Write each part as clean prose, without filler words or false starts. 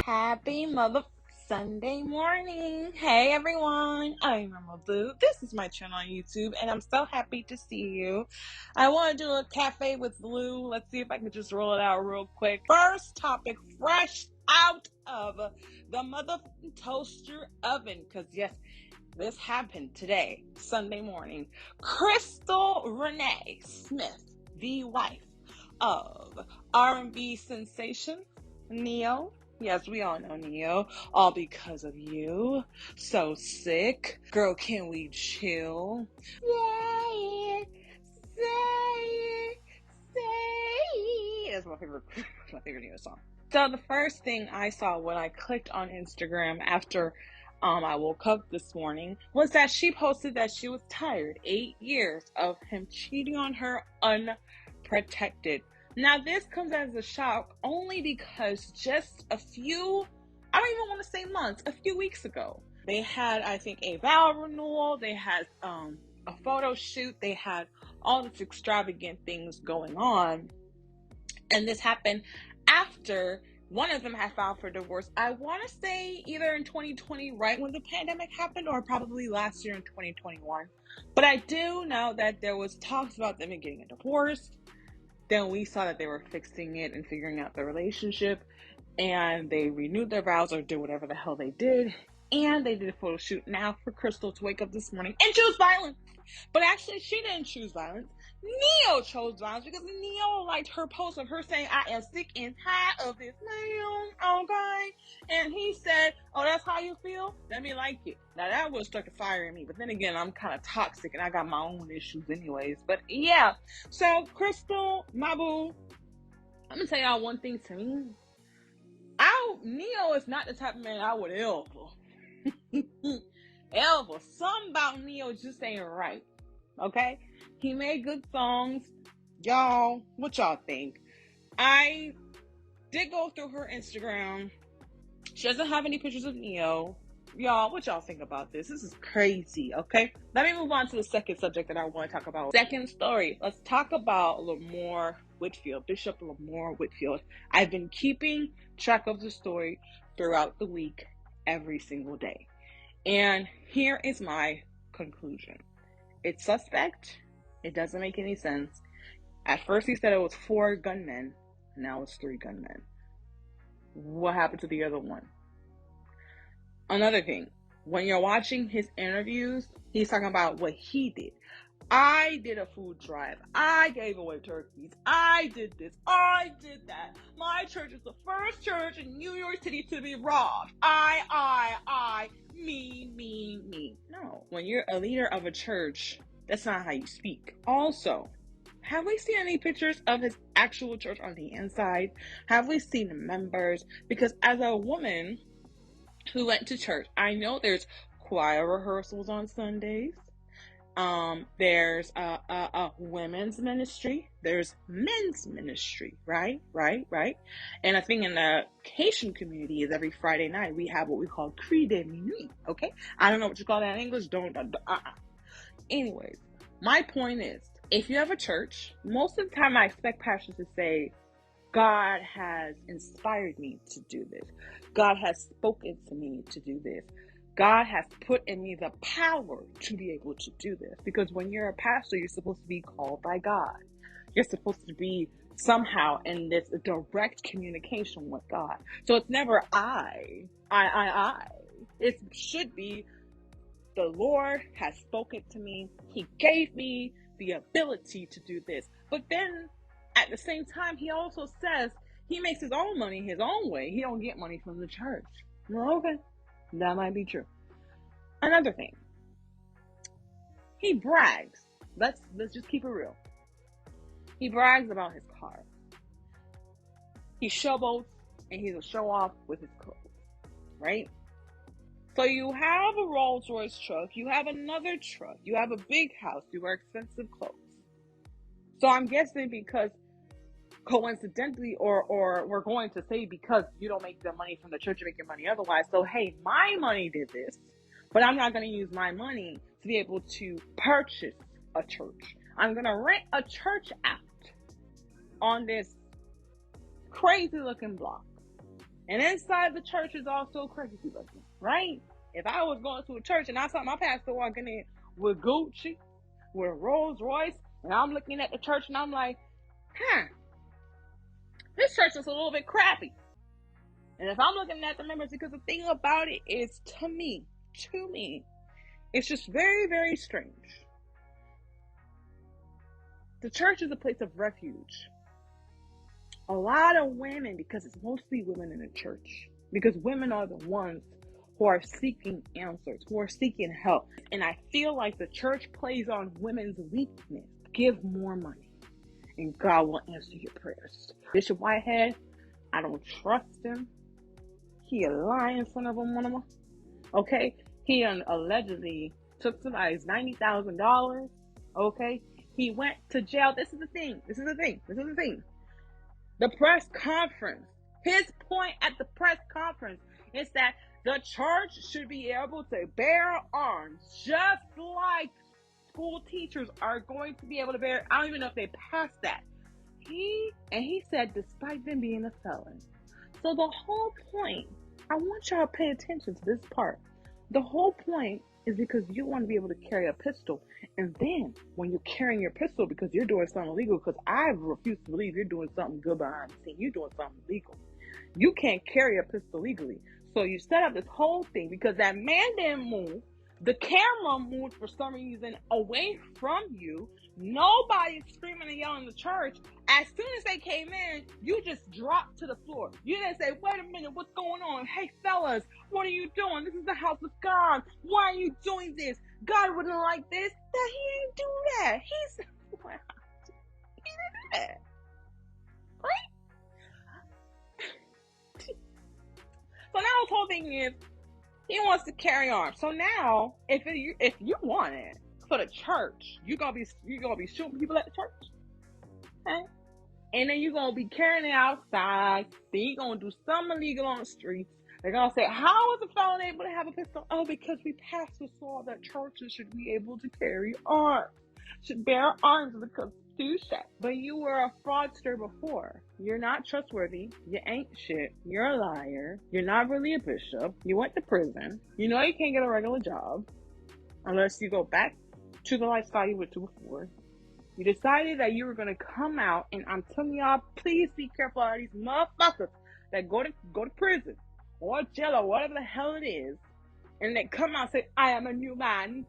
Happy Mother Sunday morning. Hey everyone, I'm Emerald Louu. This is my channel on YouTube and I'm so happy to see you. I want to do a cafe with Lou. Let's see if I can just roll it out real quick. First topic, fresh out of the motherfucking toaster oven. Because yes, this happened today, Sunday morning. Crystal Renee Smith, the wife of R&B sensation Neo. Yes, we all know Neo. All because of you. So sick. Girl, can we chill? Say it, say it, say it. That's my favorite Neo song. So the first thing I saw when I clicked on Instagram after I woke up this morning was that she posted that she was tired 8 years of him cheating on her unprotected. Now, this comes as a shock only because just a few, I don't even want to say months, a few weeks ago, they had, I think, a vow renewal, they had a photo shoot, they had all this extravagant things going on, and this happened after one of them had filed for divorce. I want to say either in 2020, right when the pandemic happened, or probably last year in 2021, but I do know that there was talks about them getting a divorce. Then we saw that they were fixing it and figuring out the relationship, and they renewed their vows or did whatever the hell they did, and they did a photo shoot now for Crystal to wake up this morning and choose violence. But actually, she didn't choose violence. Neo chose violence because Neo liked her post of her saying, "I am sick and tired of this man," okay? And he said, "Oh, that's how you feel? Let me like it." Now, that would start to fire in me. But then again, I'm kind of toxic and I got my own issues anyways. But yeah, so Crystal, my boo, I'm going to tell y'all one thing to me. Neo is not the type of man I would ever. Something about Neo just ain't right. Okay? He made good songs. Y'all, what y'all think? I did go through her Instagram. She doesn't have any pictures of Neo. Y'all, what y'all think about this? This is crazy, okay? Let me move on to the second subject that I want to talk about. Second story. Let's talk about Lamore Whitfield, Bishop Lamore Whitfield. I've been keeping track of the story throughout the week, every single day. And here is my conclusion. It's suspect. It doesn't make any sense. At first he said it was 4 gunmen. Now it's 3 gunmen. What happened to the other one? Another thing, when you're watching his interviews, he's talking about what he did. I did a food drive. I gave away turkeys. I did this. I did that. My church is the first church in New York City to be robbed. Me. No, when you're a leader of a church, that's not how you speak. Also, have we seen any pictures of his actual church on the inside? Have we seen the members? Because as a woman who went to church, I know there's choir rehearsals on Sundays. There's a women's ministry. There's men's ministry, right? And I think in the Haitian community is every Friday night we have what we call Cri de Minuit, okay? I don't know what you call that in English. Anyways, my point is, if you have a church, most of the time I expect pastors to say, God has inspired me to do this. God has spoken to me to do this. God has put in me the power to be able to do this. Because when you're a pastor, you're supposed to be called by God. You're supposed to be somehow in this direct communication with God. So it's never I. It should be the Lord has spoken to me. He gave me the ability to do this. But then at the same time, he also says he makes his own money his own way. He don't get money from the church. Well, okay. That might be true. Another thing. He brags. Let's just keep it real. He brags about his car. He showboats and he's a show off with his clothes. Right? So you have a Rolls Royce truck. You have another truck. You have a big house. You wear expensive clothes. So I'm guessing because coincidentally, or we're going to say because you don't make the money from the church, you make your money otherwise. So, hey, my money did this, but I'm not going to use my money to be able to purchase a church. I'm going to rent a church out on this crazy looking block. And inside the church is also crazy looking, right? If I was going to a church and I saw my pastor walking in with Gucci, with Rolls Royce, and I'm looking at the church and I'm like, this church is a little bit crappy. And if I'm looking at the members, because the thing about it is, to me, it's just very, very strange. The church is a place of refuge. A lot of women, because it's mostly women in the church, because women are the ones who are seeking answers, who are seeking help. And I feel like the church plays on women's weakness. Give more money, and God will answer your prayers. Bishop Whitehead, I don't trust him. He a lying son of a mama. Okay? He allegedly took somebody's $90,000. Okay? He went to jail. This is the thing. The press conference. His point at the press conference is that the church should be able to bear arms just like school teachers are going to be able to bear. I don't even know if they passed that. He said despite them being a felon. So the whole point, I want y'all to pay attention to this part. The whole point is because you want to be able to carry a pistol. And then when you're carrying your pistol because you're doing something illegal, because I refuse to believe you're doing something good behind the scene. You're doing something illegal. You can't carry a pistol legally. So you set up this whole thing because that man didn't move. The camera moved for some reason away from you. Nobody's screaming and yelling in the church. As soon as they came in, you just dropped to the floor. You didn't say, wait a minute, what's going on? Hey, fellas, what are you doing? This is the house of God. Why are you doing this? God wouldn't like this. That he didn't do that. He didn't do that. Right? So now this whole thing is, he wants to carry arms. So now, if you want it for the church, you're gonna be shooting people at the church, okay? And then you're gonna be carrying it outside. Then you're gonna do something illegal on the streets. They're gonna say, "How is a felon able to have a pistol?" Oh, because we passed a law that churches should be able to carry arms, should bear arms in the Constitution. But you were a fraudster before. You're not trustworthy. You ain't shit. You're a liar. You're not really a bishop. You went to prison. You know you can't get a regular job unless you go back to the lifestyle you went to before. You decided that you were going to come out, and I'm telling y'all, please be careful of these motherfuckers that go to prison or jail or whatever the hell it is, and they come out and say, I am a new man.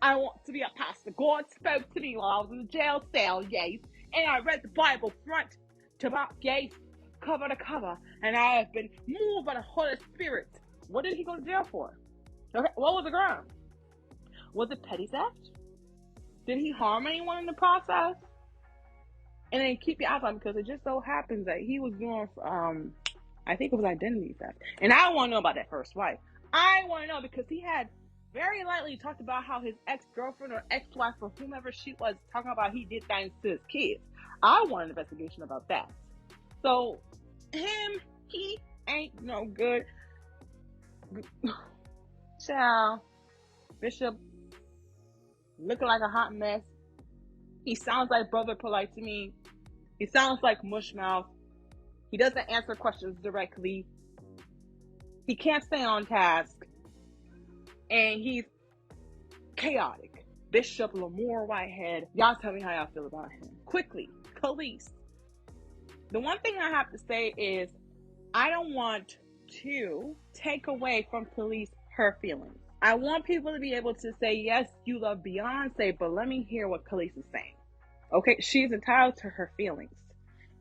I want to be a pastor. God spoke to me while I was in the jail cell, yes, and I read the Bible front to back, yes, cover to cover, and I have been moved by the Holy Spirit. What did he go to jail for? Okay, what was the ground? Was it petty theft? Did he harm anyone in the process? And then keep your eyes on, because it just so happens that he was doing, I think it was identity theft. And I want to know about that first wife. I want to know because he had very lightly talked about how his ex-girlfriend or ex-wife or whomever she was talking about he did things to his kids. I want an investigation about that. So he ain't no good. Child, Bishop looking like a hot mess. He sounds like Brother Polite to me. He sounds like Mushmouth. He doesn't answer questions directly. He can't stay on task. And he's chaotic. Bishop Lamore Whitehead. Y'all tell me how y'all feel about him. Quickly, Kelis. The one thing I have to say is I don't want to take away from Kelis her feelings. I want people to be able to say, yes, you love Beyonce, but let me hear what Kelis is saying. Okay, she's entitled to her feelings.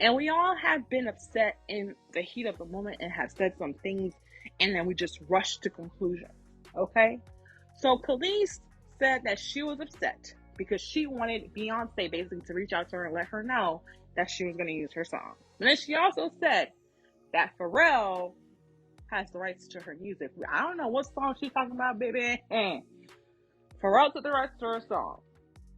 And we all have been upset in the heat of the moment and have said some things, and then we just rush to conclusions. Okay? So Kelis said that she was upset because she wanted Beyonce basically to reach out to her and let her know that she was going to use her song. And then she also said that Pharrell has the rights to her music. I don't know what song she's talking about, baby. Pharrell took the rights to her song.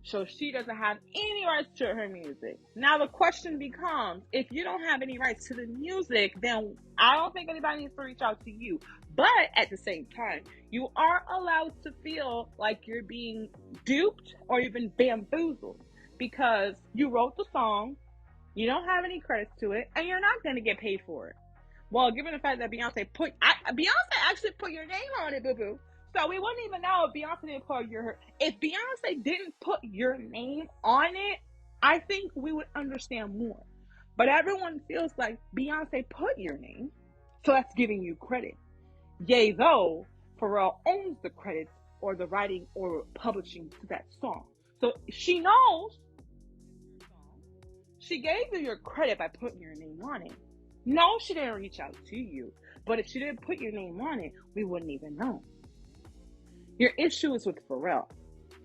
So she doesn't have any rights to her music. Now the question becomes, if you don't have any rights to the music, then I don't think anybody needs to reach out to you. But at the same time, you are allowed to feel like you're being duped or even bamboozled because you wrote the song, you don't have any credits to it, and you're not going to get paid for it. Well, given the fact that Beyonce actually put your name on it, boo boo. So we wouldn't even know if Beyonce didn't if Beyonce didn't put your name on it, I think we would understand more. But everyone feels like Beyonce put your name, so that's giving you credit. Yea, though Pharrell owns the credits or the writing or publishing to that song. So she knows she gave you your credit by putting your name on it. No, she didn't reach out to you. But if she didn't put your name on it, we wouldn't even know. Your issue is with Pharrell.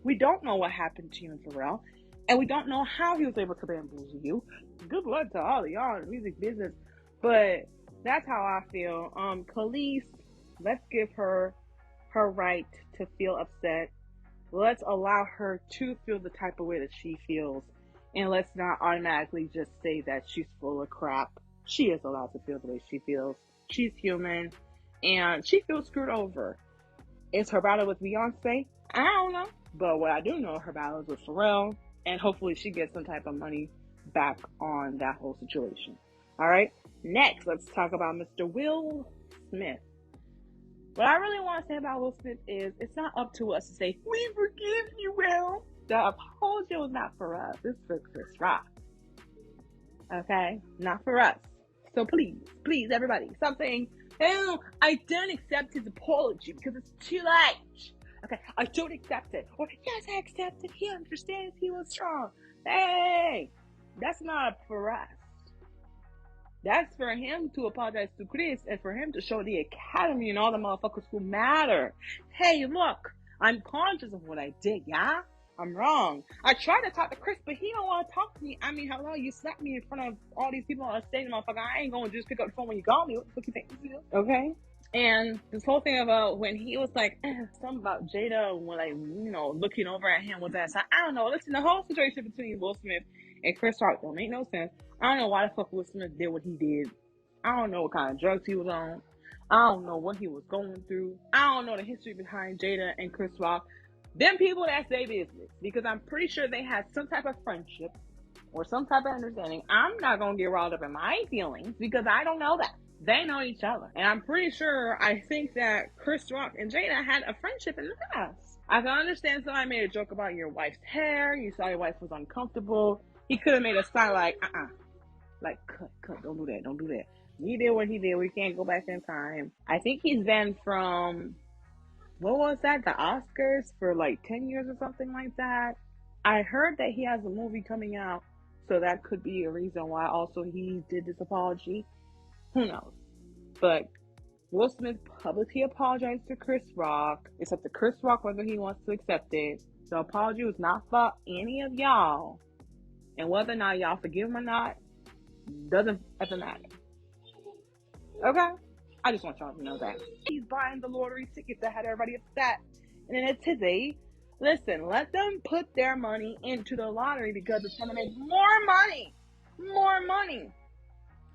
We don't know what happened to you and Pharrell. And we don't know how he was able to bamboozle you. Good luck to all of y'all in the music business. But that's how I feel. Kelis, let's give her right to feel upset. Let's allow her to feel the type of way that she feels. And let's not automatically just say that she's full of crap. She is allowed to feel the way she feels. She's human. And she feels screwed over. Is her battle with Beyonce? I don't know. But what I do know, her battle is with Pharrell. And hopefully she gets some type of money back on that whole situation. Alright? Next, let's talk about Mr. Will Smith. What I really want to say about Will Smith is, it's not up to us to say, we forgive you, Will. The apology was not for us. It's for Chris Rock. Okay? Not for us. So please, everybody, stop saying, oh, I don't accept his apology because it's too late. Okay, I don't accept it. Or, yes, I accept it. He understands he was wrong. Hey, that's not for us. That's for him to apologize to Chris and for him to show the Academy and all the motherfuckers who matter. Hey, look, I'm conscious of what I did, yeah? I'm wrong. I tried to talk to Chris, but he don't want to talk to me. I mean, hello, you slapped me in front of all these people on stage, motherfucker. I ain't going to just pick up the phone when you call me. What the fuck you think this is? Okay? And this whole thing about when he was like, something about Jada, when like, you know, looking over at him with that side. I don't know. Listen, the whole situation between Will Smith and Chris Rock don't make no sense. I don't know why the fuck Will Smith did what he did. I don't know what kind of drugs he was on. I don't know what he was going through. I don't know the history behind Jada and Chris Rock. Them people, that's their business. Because I'm pretty sure they had some type of friendship or some type of understanding. I'm not going to get riled up in my feelings because I don't know that. They know each other. And I'm pretty sure, I think that Chris Rock and Jada had a friendship in the past. I can understand somebody made a joke about your wife's hair. You saw your wife was uncomfortable. He could have made a sign like, like, cut, don't do that. He did what he did. We can't go back in time. I think he's been from, what was that? The Oscars for like 10 years or something like that. I heard that he has a movie coming out. So that could be a reason why also he did this apology. Who knows? But Will Smith publicly apologized to Chris Rock. It's up to Chris Rock whether he wants to accept it. The apology was not for any of y'all. And whether or not y'all forgive him or not, doesn't ever matter. Okay? I just want y'all to know that. He's buying the lottery tickets that had everybody upset. And in a tizzy, listen, let them put their money into the lottery because it's going to make more money. More money.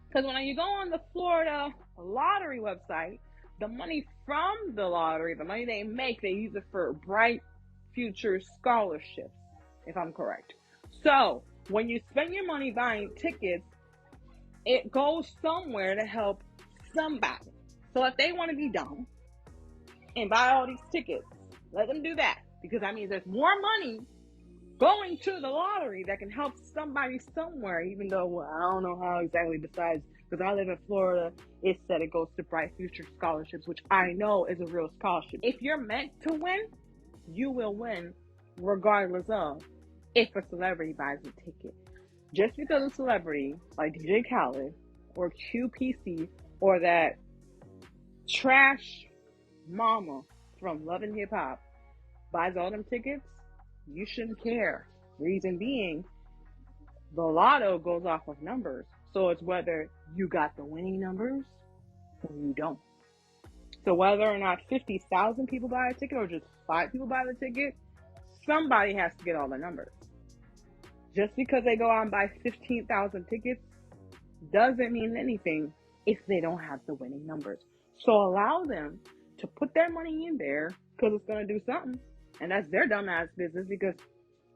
Because when you go on the Florida lottery website, the money from the lottery, the money they make, they use it for bright future scholarships, if I'm correct. So, when you spend your money buying tickets, it goes somewhere to help somebody. So if they want to be dumb and buy all these tickets, let them do that. Because that means there's more money going to the lottery that can help somebody somewhere, even though, well, I don't know how exactly besides, because I live in Florida, it said it goes to Bright Future Scholarships, which I know is a real scholarship. If you're meant to win, you will win regardless of if a celebrity buys a ticket. Just because a celebrity like DJ Khaled or QPC or that trash mama from Love and Hip Hop buys all them tickets, you shouldn't care. Reason being, the lotto goes off of numbers. So it's whether you got the winning numbers or you don't. So whether or not 50,000 people buy a ticket or just 5 people buy the ticket, somebody has to get all the numbers. Just because they go out and buy 15,000 tickets doesn't mean anything if they don't have the winning numbers. So allow them to put their money in there because it's going to do something. And that's their dumbass business because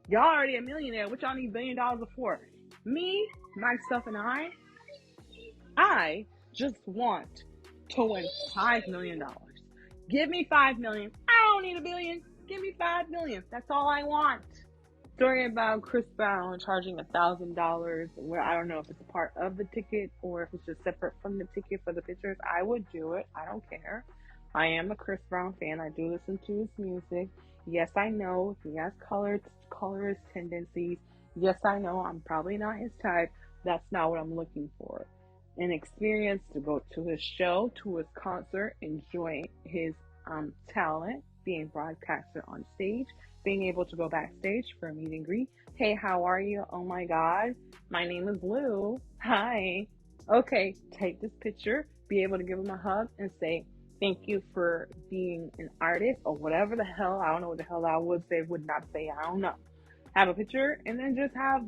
y'all already a millionaire. What y'all need $1 billion for? Me, myself, and I just want to win $5 million. Give me $5 million. I don't need $1 billion. Give me $5 million. That's all I want. Story about Chris Brown charging $1,000, where I don't know if it's a part of the ticket or if it's just separate from the ticket for the pictures. I would do it. I don't care. I am a Chris Brown fan. I do listen to his music. Yes, I know he has colorist tendencies. Yes, I know I'm probably not his type. That's not what I'm looking for. An experience to go to his show, to his concert, enjoy his talent being broadcasted on stage, being able to go backstage for a meet and greet. Hey, how are you? Oh my God, my name is Lou. Hi. Okay, take this picture, be able to give him a hug and say, thank you for being an artist or whatever the hell. I don't know what the hell I would say, would not say. I don't know. Have a picture and then just have,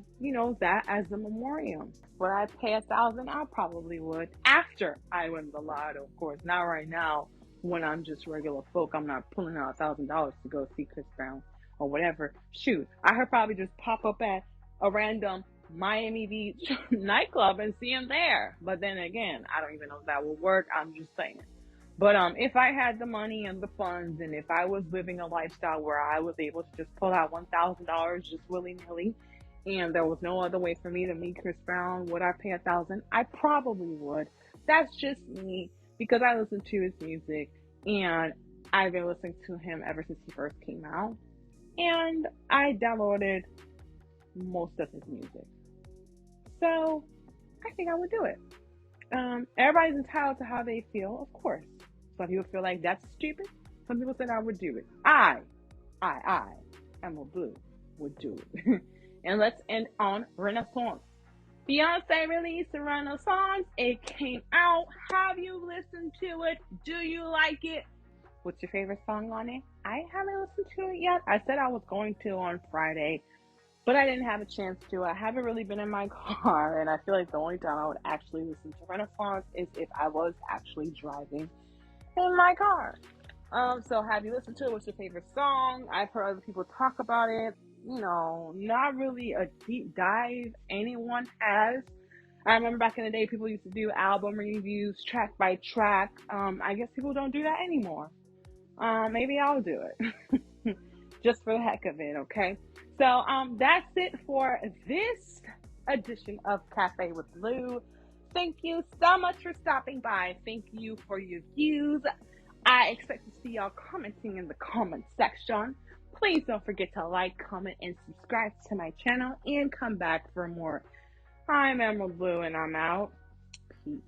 that as a memoriam. Would I pay $1,000? I probably would after I win the lotto, of course. Not right now when I'm just regular folk. I'm not pulling out $1,000 to go see Chris Brown or whatever. Shoot, I could probably just pop up at a random Miami Beach nightclub and see him there. But then again, I don't even know if that will work. I'm just saying. But if I had the money and the funds, and if I was living a lifestyle where I was able to just pull out $1,000 just willy-nilly, and there was no other way for me to meet Chris Brown, would I pay $1,000? I probably would. That's just me, because I listen to his music, and I've been listening to him ever since he first came out, and I downloaded most of his music. So I think I would do it. Everybody's entitled to how they feel, of course. Some people feel like that's stupid. Some people said I would do it. I, Emerald Louu, would do it. And let's end on Renaissance. Beyonce released a Renaissance. It came out. Have you listened to it? Do you like it? What's your favorite song on it? I haven't listened to it yet. I said I was going to on Friday, but I didn't have a chance to. I haven't really been in my car, and I feel like the only time I would actually listen to Renaissance is if I was actually driving in my car. So have you listened to it? What's your favorite song? I've heard other people talk about it. Not really a deep dive anyone has. I remember back in the day, people used to do album reviews, track by track. I guess people don't do that anymore. Maybe I'll do it. Just for the heck of it, okay? So that's it for this edition of Cafe with Lou. Thank you so much for stopping by. Thank you for your views. I expect to see y'all commenting in the comment section. Please don't forget to like, comment, and subscribe to my channel and come back for more. I'm Emerald Louu and I'm out. Peace.